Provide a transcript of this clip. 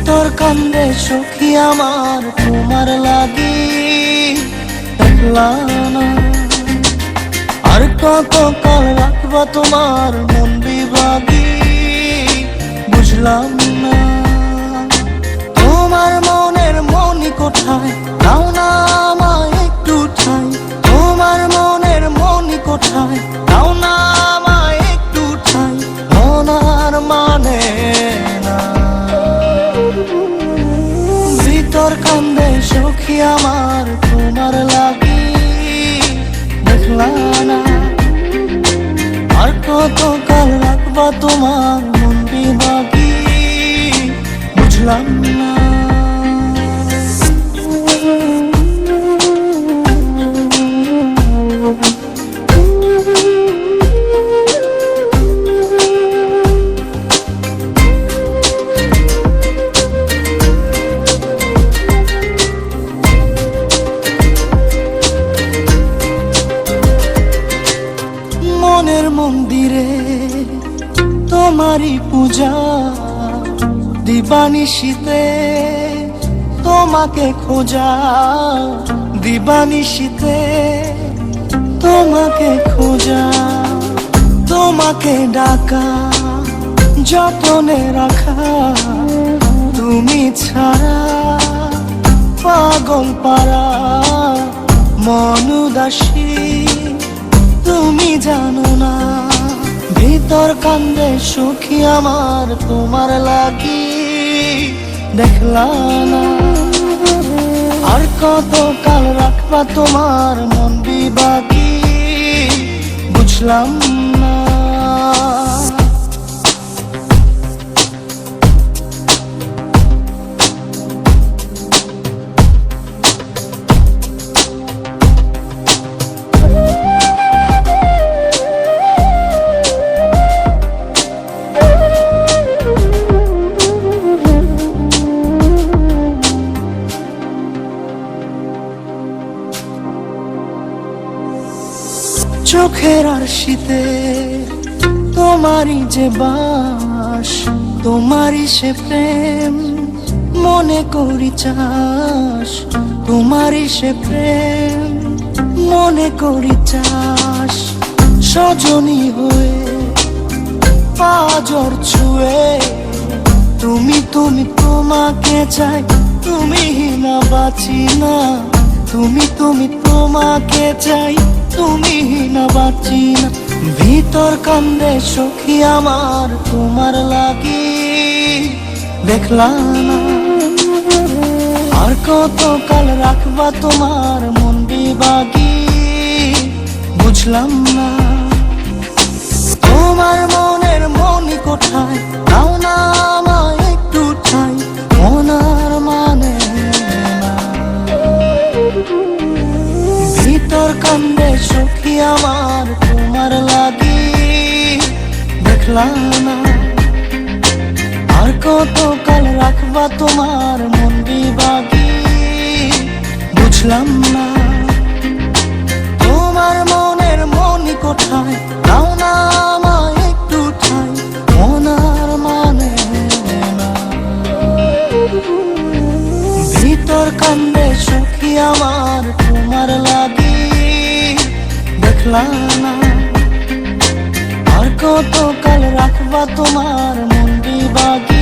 ভিতর কান্দে সখী আমার তোমার লাগি, দেখলা না আর কত কাল রাখবা তোমার মন বিভাগী, বুঝলাম না তোমার মনের মনি কোথায়, দাও না আমায় একটু ঠাই। তোমার মনের মনি কোথায়, দাও না আমায় একটু ঠাই। মনার মানে না ভিতর কান্দে সখী আমার তোমার লাগি, দেখলা না আর কত কাল রাখবা তোমার মন বিভাগী, বুঝলাম না। মনের মন্দিরে তোমারই পূজা, দিবানিশীতে তোমাকে খোঁজা, দিবানিশীতে তোমাকে খোঁজা, তোমাকে ডাকা, যতনে রাখা, তুমি ছাড়া পাগল পারা মন উদাসী, তুমি জানো না ভিতর কান্দে সখী আমার তোমার লাগি, দেখলা না আর কত কাল রাখবা তোমার মন বিভাগী, বুঝলাম না। চোখের আরশিতে তোমারই যে বাস, তোমারই সে প্রেম মনে করি চাস, তোমারই সে প্রেম মনে করি চাস। সজনী হয়ে পাজর ছুঁয়ে তুমি তুমি তোমাকে চাই, তুমি না বাঁচি না, তুমি তুমি তোমাকে চাই, তুমি না বাঁচি না। ভিতর কান্দে সখী আমার তোমার লাগি, দেখলা না আর কত কাল রাখবা তোমার মন বিভাগী, বুঝলাম না তোমার মনের মনি কোথায়, দাও না আমায় একটু ঠাই। মনার মানে না ভিতর কান্দে সখী আমার তোমার লাগি, দেখলা না আর কত কাল রাখবা তোমার মন বিভাগী, বুঝলাম না তোমার মনের মনি কোথায়, দাও না আমায় একটু ঠাই। মনার মানে না ভিতর কান্দে সখী আমার তোমার লাগি, দেখলা না আর কত কাল রাখবা তোমার মন বিভাগী,